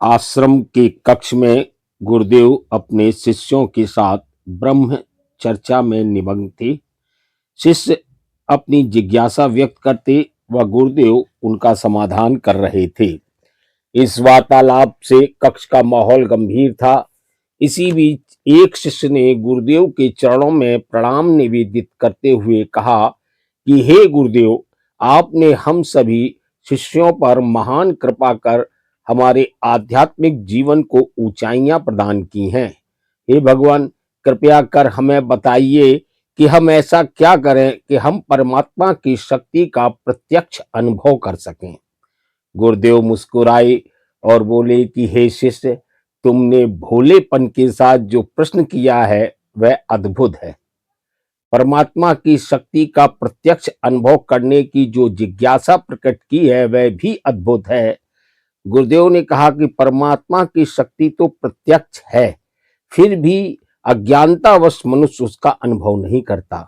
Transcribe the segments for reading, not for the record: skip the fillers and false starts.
आश्रम के कक्ष में गुरुदेव अपने शिष्यों के साथ ब्रह्म चर्चा में निमग्न थे। शिष्य अपनी जिज्ञासा व्यक्त करते व गुरुदेव उनका समाधान कर रहे थे। इस वार्तालाप से कक्ष का माहौल गंभीर था। इसी बीच एक शिष्य ने गुरुदेव के चरणों में प्रणाम निवेदित करते हुए कहा कि हे गुरुदेव, आपने हम सभी शिष्यों पर महान कृपा कर हमारे आध्यात्मिक जीवन को ऊंचाइयां प्रदान की हैं। हे भगवान, कृपया कर हमें बताइए कि हम ऐसा क्या करें कि हम परमात्मा की शक्ति का प्रत्यक्ष अनुभव कर सकें। गुरुदेव मुस्कुराए और बोले कि हे शिष्य, तुमने भोलेपन के साथ जो प्रश्न किया है वह अद्भुत है। परमात्मा की शक्ति का प्रत्यक्ष अनुभव करने की जो जिज्ञासा प्रकट की है वह भी अद्भुत है। गुरुदेव ने कहा कि परमात्मा की शक्ति तो प्रत्यक्ष है, फिर भी अज्ञानतावश मनुष्य उसका अनुभव नहीं करता।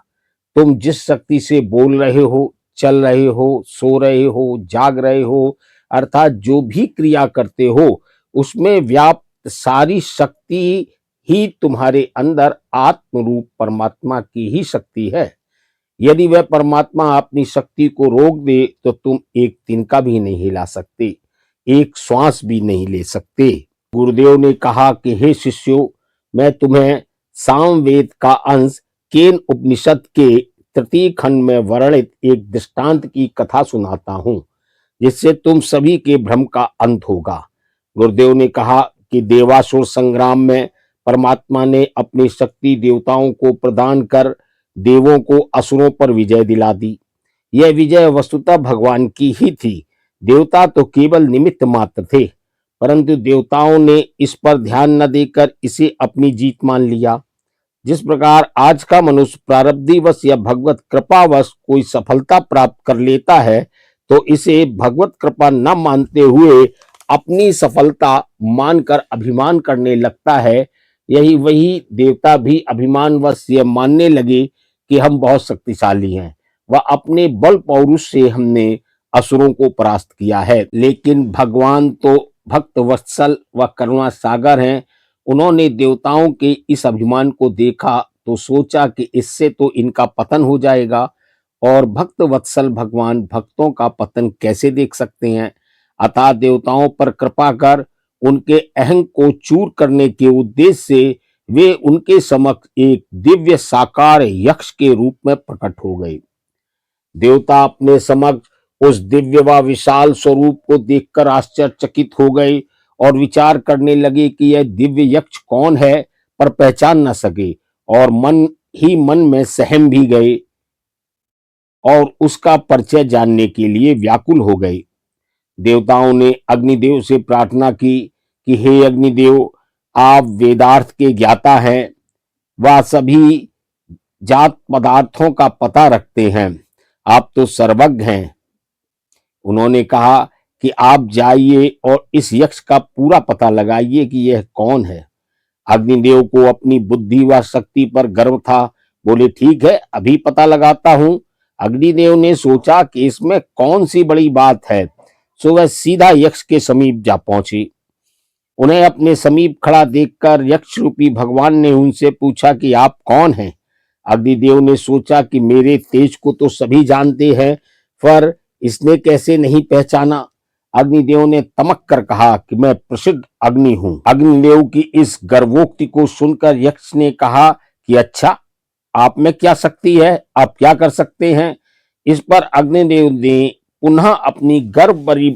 तुम जिस शक्ति से बोल रहे हो, चल रहे हो, सो रहे हो, जाग रहे हो, अर्थात जो भी क्रिया करते हो, उसमें व्याप्त सारी शक्ति ही तुम्हारे अंदर आत्म रूप परमात्मा की ही शक्ति है। यदि वह परमात्मा अपनी शक्ति को रोक दे तो तुम एक तिनका भी नहीं हिला सकते, एक श्वास भी नहीं ले सकते। गुरुदेव ने कहा कि हे शिष्यों, मैं तुम्हें सामवेद का अंश केन उपनिषद के तृतीय खंड में वर्णित एक दृष्टांत की कथा सुनाता हूं, जिससे तुम सभी के भ्रम का अंत होगा। गुरुदेव ने कहा कि देवासुर संग्राम में परमात्मा ने अपनी शक्ति देवताओं को प्रदान कर देवों को असुरों पर विजय दिला दी। यह विजय वस्तुतः भगवान की ही थी। देवता तो केवल निमित्त मात्र थे, परंतु देवताओं ने इस पर ध्यान न देकर इसे अपनी जीत मान लिया। जिस प्रकार आज का मनुष्य प्रारब्धिवश या भगवत कृपावश कोई सफलता प्राप्त कर लेता है, तो इसे भगवत कृपा न मानते हुए अपनी सफलता मानकर अभिमान करने लगता है, यही वही देवता भी अभिमानवश यह मानने लगे कि हम बहुत शक्तिशाली हैं, वह अपने बल पौरुष से हमने असुरों को परास्त किया है। लेकिन भगवान तो भक्त वत्सल व करुणा सागर हैं। उन्होंने देवताओं के इस अभिमान को देखा तो सोचा कि इससे तो इनका पतन हो जाएगा, और भक्त वत्सल भगवान भक्तों का पतन कैसे देख सकते हैं। अतः देवताओं पर कृपा कर उनके अहंग को चूर करने के उद्देश्य से वे उनके समक्ष एक दिव्य साकार यक्ष के रूप में प्रकट हो गए। देवता अपने समक्ष उस दिव्य व विशाल स्वरूप को देखकर आश्चर्यचकित हो गए और विचार करने लगे कि यह दिव्य यक्ष कौन है, पर पहचान न सके और मन ही मन में सहम भी गए और उसका परिचय जानने के लिए व्याकुल हो गए। देवताओं ने अग्निदेव से प्रार्थना की कि हे अग्निदेव, आप वेदार्थ के ज्ञाता हैं, वह सभी जात पदार्थों का पता रखते हैं, आप तो सर्वज्ञ हैं। उन्होंने कहा कि आप जाइए और इस यक्ष का पूरा पता लगाइए कि यह कौन है। अग्निदेव को अपनी बुद्धि व शक्ति पर गर्व था। बोले, ठीक है, अभी पता लगाता हूं। अग्निदेव ने सोचा कि इसमें कौन सी बड़ी बात है, सो वह सीधा यक्ष के समीप जा पहुंचे। उन्हें अपने समीप खड़ा देखकर यक्ष रूपी भगवान ने उनसे पूछा कि आप कौन हैं। अग्निदेव ने सोचा कि मेरे तेज को तो सभी जानते हैं, पर इसने कैसे नहीं पहचाना। अग्निदेव ने तमक कर कहा कि मैं प्रसिद्ध अग्नि हूं। अग्निदेव की इस गर्वोक्ति को सुनकर यक्ष ने कहा कि अच्छा, आप में क्या शक्ति है, आप क्या कर सकते हैं। इस पर अग्निदेव ने पुनः अपनी गर्व भरी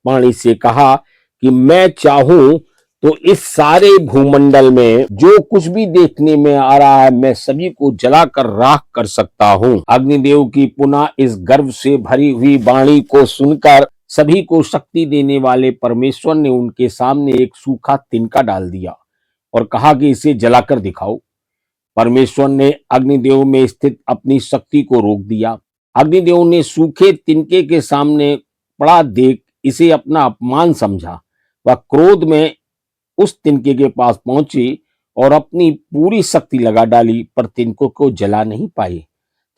वाणी से कहा कि मैं चाहूं तो इस सारे भूमंडल में जो कुछ भी देखने में आ रहा है, मैं सभी को जलाकर राख कर सकता हूं। अग्निदेव की पुनः इस गर्व से भरी हुई वाणी को सुनकर सभी को शक्ति देने वाले परमेश्वर ने उनके सामने एक सूखा तिनका डाल दिया और कहा कि इसे जलाकर दिखाओ। परमेश्वर ने अग्निदेव में स्थित अपनी शक्ति को रोक दिया। अग्निदेव ने सूखे तिनके के सामने पड़ा देख इसे अपना अपमान समझा। वह क्रोध में उस तिनके के पास पहुंची और अपनी पूरी शक्ति लगा डाली, पर तिनको को जला नहीं पाए।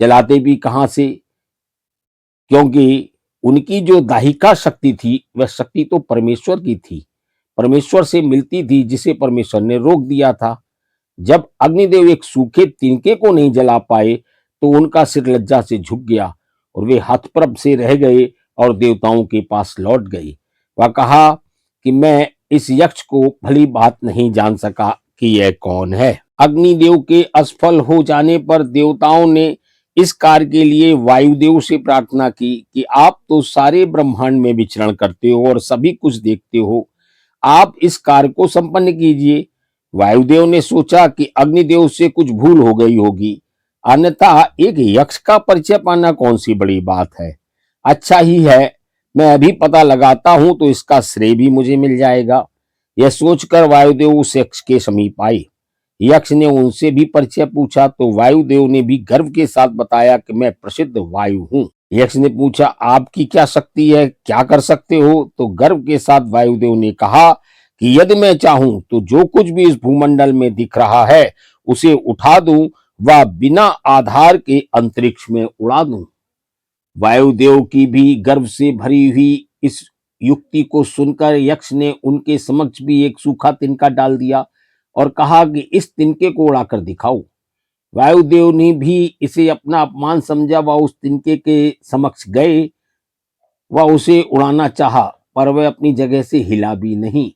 जलाते भी कहां से, क्योंकि उनकी जो दाहिका शक्ति थी वह शक्ति तो परमेश्वर की थी, परमेश्वर से मिलती थी, जिसे परमेश्वर ने रोक दिया था। जब अग्निदेव एक सूखे तिनके को नहीं जला पाए तो उनका सिर लज्जा से झुक गया और वे हतप्रभ से रह गए और देवताओं के पास लौट गए। वह कहा कि मैं इस यक्ष को भली बात नहीं जान सका कि यह कौन है। अग्निदेव के असफल हो जाने पर देवताओं ने इस कार्य के लिए वायुदेव से प्रार्थना की कि आप तो सारे ब्रह्मांड में विचरण करते हो और सभी कुछ देखते हो, आप इस कार्य को संपन्न कीजिए। वायुदेव ने सोचा कि अग्निदेव से कुछ भूल हो गई होगी, अन्यथा एक यक्ष का परिचय पाना कौन सी बड़ी बात है। अच्छा ही है, मैं अभी पता लगाता हूं तो इसका श्रेय भी मुझे मिल जाएगा। यह सोचकर वायुदेव उस यक्ष के समीप आए। यक्ष ने उनसे भी परिचय पूछा तो वायुदेव ने भी गर्व के साथ बताया कि मैं प्रसिद्ध वायु हूँ। यक्ष ने पूछा, आपकी क्या शक्ति है, क्या कर सकते हो? तो गर्व के साथ वायुदेव ने कहा कि यदि मैं चाहूं तो जो कुछ भी इस भूमंडल में दिख रहा है उसे उठा दूं व बिना आधार के अंतरिक्ष में उड़ा दूं। वायुदेव की भी गर्व से भरी हुई इस युक्ति को सुनकर यक्ष ने उनके समक्ष भी एक सूखा तिनका डाल दिया और कहा कि इस तिनके को उड़ाकर दिखाओ। वायुदेव ने भी इसे अपना अपमान समझा व उस तिनके के समक्ष गए वह उसे उड़ाना चाहा, पर वह अपनी जगह से हिला भी नहीं।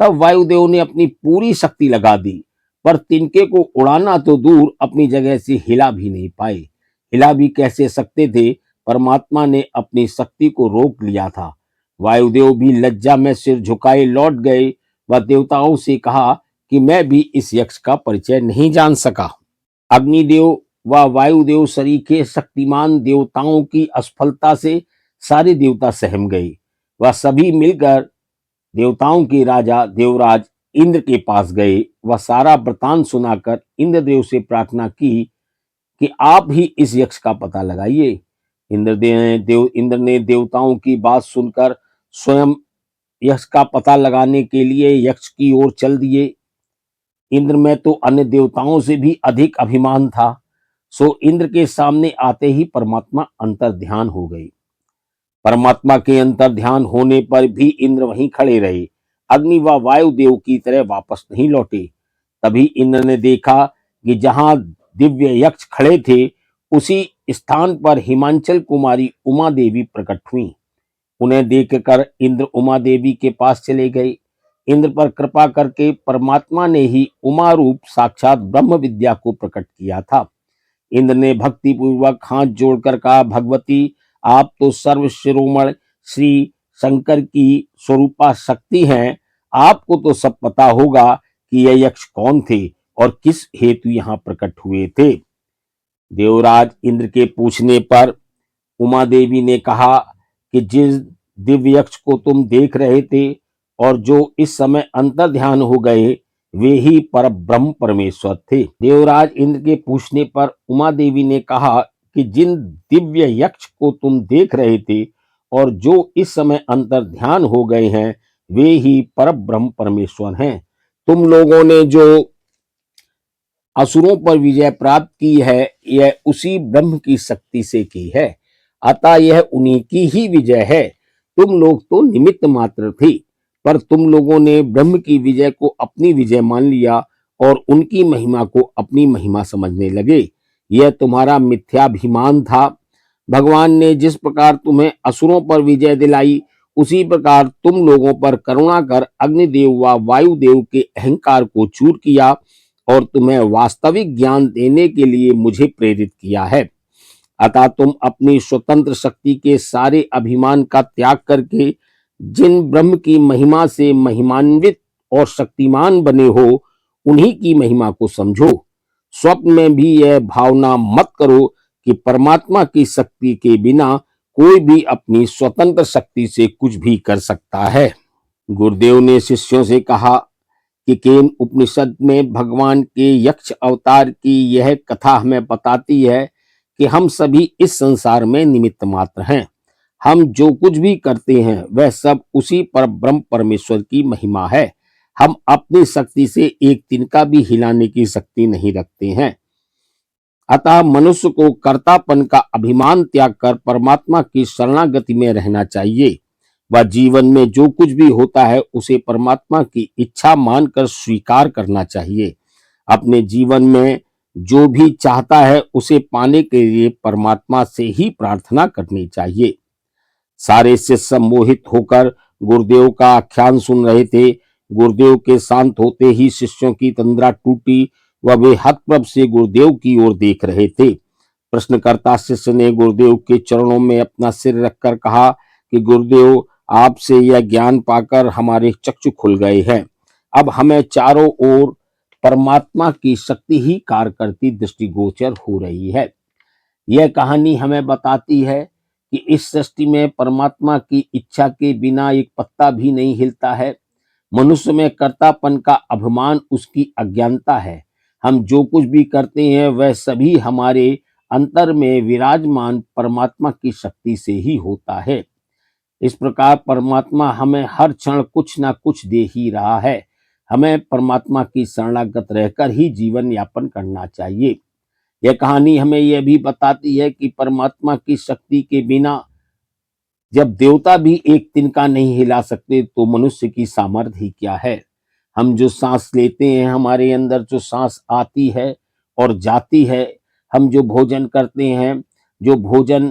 तब वायुदेव ने अपनी पूरी शक्ति लगा दी, पर तिनके को उड़ाना तो दूर, अपनी जगह से हिला भी नहीं पाए। हिला भी कैसे सकते थे, परमात्मा ने अपनी शक्ति को रोक लिया था। वायुदेव भी लज्जा में सिर झुकाए लौट गए व देवताओं से कहा कि मैं भी इस यक्ष का परिचय नहीं जान सका। अग्निदेव व वायुदेव सरीखे शक्तिमान देवताओं की असफलता से सारे देवता सहम गए। वह सभी मिलकर देवताओं के राजा देवराज इंद्र के पास गए। वह सारा वृतांत सुनाकर इंद्रदेव से प्रार्थना की कि आप ही इस यक्ष का पता लगाइए। इंद्र ने देवताओं की बात सुनकर स्वयं यक्ष का पता लगाने के लिए यक्ष की ओर चल दिए। इंद्र में तो अन्य देवताओं से भी अधिक अभिमान था, सो इंद्र के सामने आते ही परमात्मा अंतर ध्यान हो गई। परमात्मा के अंतर ध्यान होने पर भी इंद्र वहीं खड़े रहे, अग्नि व वायुदेव की तरह वापस नहीं लौटे। तभी इंद्र ने देखा कि जहां दिव्य यक्ष खड़े थे उसी स्थान पर हिमांचल कुमारी उमा देवी प्रकट हुई। उन्हें देखकर इंद्र उमा देवी के पास चले गए। इंद्र पर कृपा करके परमात्मा ने ही उमा रूप साक्षात ब्रह्म विद्या को प्रकट किया था। इंद्र ने भक्ति पूर्वक हाथ जोड़कर कहा, भगवती, आप तो सर्व शिरोमणि श्री शंकर की स्वरूपा शक्ति हैं। आपको तो सब पता होगा कि यह यक्ष कौन थे और किस हेतु यहाँ प्रकट हुए थे। देवराज इंद्र के पूछने पर उमा देवी ने कहा कि जिस दिव्य यक्ष को तुम देख रहे थे और जो इस समय अंतर ध्यान हो गए, वे ही पर ब्रह्म परमेश्वर थे। देवराज इंद्र के पूछने पर उमा देवी ने कहा कि जिन दिव्य यक्ष को तुम देख रहे थे और जो इस समय अंतर ध्यान हो गए हैं, वे ही पर ब्रह्म परमेश्वर हैं। तुम लोगों ने जो असुरों पर विजय प्राप्त की है, यह उसी ब्रह्म की शक्ति से की है, अतः यह उन्हीं की ही विजय है। तुम लोग तो निमित्त मात्र थे, पर तुम लोगों ने ब्रह्म की विजय को अपनी विजय मान लिया और उनकी महिमा को अपनी महिमा समझने लगे। यह तुम्हारा मिथ्याभिमान था। भगवान ने जिस प्रकार तुम्हें असुरों पर विजय दिलाई, उसी प्रकार तुम लोगों पर करुणा कर अग्निदेव व वायुदेव के अहंकार को चूर किया और तुम्हें वास्तविक ज्ञान देने के लिए मुझे प्रेरित किया है। अतः तुम अपनी स्वतंत्र शक्ति के सारे अभिमान का त्याग करके जिन ब्रह्म की महिमा से महिमान्वित और शक्तिमान बने हो, उन्हीं की महिमा को समझो। स्वप्न में भी यह भावना मत करो कि परमात्मा की शक्ति के बिना कोई भी अपनी स्वतंत्र शक्ति से कुछ भी कर सकता है। गुरुदेव ने शिष्यों से कहा कि केन उपनिषद में भगवान के यक्ष अवतार की यह कथा हमें बताती है कि हम सभी इस संसार में निमित्त मात्र हैं। हम जो कुछ भी करते हैं वह सब उसी पर ब्रह्म परमेश्वर की महिमा है। हम अपनी शक्ति से एक तिनका भी हिलाने की शक्ति नहीं रखते हैं। अतः मनुष्य को कर्तापन का अभिमान त्याग कर परमात्मा की शरणागति में रहना चाहिए। वह जीवन में जो कुछ भी होता है उसे परमात्मा की इच्छा मानकर स्वीकार करना चाहिए। अपने जीवन में जो भी चाहता है उसे पाने के लिए परमात्मा से ही प्रार्थना करनी चाहिए। सारे शिष्य सम्मोहित होकर गुरुदेव का आख्यान सुन रहे थे। गुरुदेव के शांत होते ही शिष्यों की तंद्रा टूटी व वे हतप्रभ से गुरुदेव की ओर देख रहे थे। प्रश्नकर्ता शिष्य ने गुरुदेव के चरणों में अपना सिर रखकर कहा कि गुरुदेव, आपसे यह ज्ञान पाकर हमारे चक्षु खुल गए हैं। अब हमें चारों ओर परमात्मा की शक्ति ही कार्य करती दृष्टिगोचर हो रही है। यह कहानी हमें बताती है कि इस सृष्टि में परमात्मा की इच्छा के बिना एक पत्ता भी नहीं हिलता है। मनुष्य में कर्तापन का अभिमान उसकी अज्ञानता है। हम जो कुछ भी करते हैं वह सभी हमारे अंतर में विराजमान परमात्मा की शक्ति से ही होता है। इस प्रकार परमात्मा हमें हर क्षण कुछ ना कुछ दे ही रहा है। हमें परमात्मा की शरणागत रहकर ही जीवन यापन करना चाहिए। यह कहानी हमें यह भी बताती है कि परमात्मा की शक्ति के बिना जब देवता भी एक तिनका नहीं हिला सकते तो मनुष्य की सामर्थ्य ही क्या है। हम जो सांस लेते हैं, हमारे अंदर जो सांस आती है और जाती है, हम जो भोजन करते हैं, जो भोजन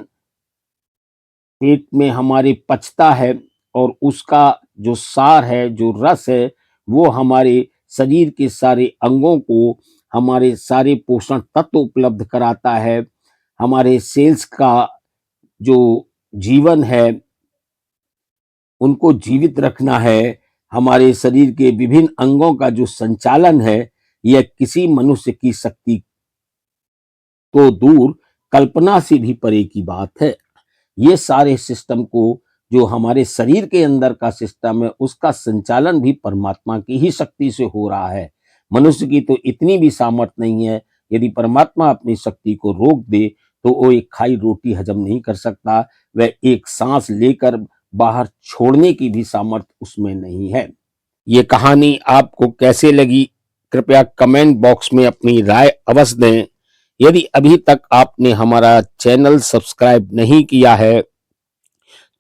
पेट में हमारे पचता है और उसका जो सार है, जो रस है, वो हमारे शरीर के सारे अंगों को हमारे सारे पोषण तत्व उपलब्ध कराता है। हमारे सेल्स का जो जीवन है उनको जीवित रखना है। हमारे शरीर के विभिन्न अंगों का जो संचालन है, यह किसी मनुष्य की शक्ति तो दूर, कल्पना से भी परे की बात है। ये सारे सिस्टम को, जो हमारे शरीर के अंदर का सिस्टम है, उसका संचालन भी परमात्मा की ही शक्ति से हो रहा है। मनुष्य की तो इतनी भी सामर्थ्य नहीं है। यदि परमात्मा अपनी शक्ति को रोक दे तो वो एक खाई रोटी हजम नहीं कर सकता। वह एक सांस लेकर बाहर छोड़ने की भी सामर्थ्य उसमें नहीं है। ये कहानी आपको कैसे लगी, कृपया कमेंट बॉक्स में अपनी राय अवश्य दें। यदि अभी तक आपने हमारा चैनल सब्सक्राइब नहीं किया है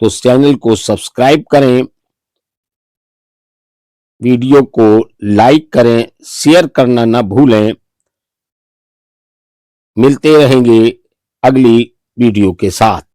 तो चैनल को सब्सक्राइब करें, वीडियो को लाइक करें, शेयर करना न भूलें। मिलते रहेंगे अगली वीडियो के साथ।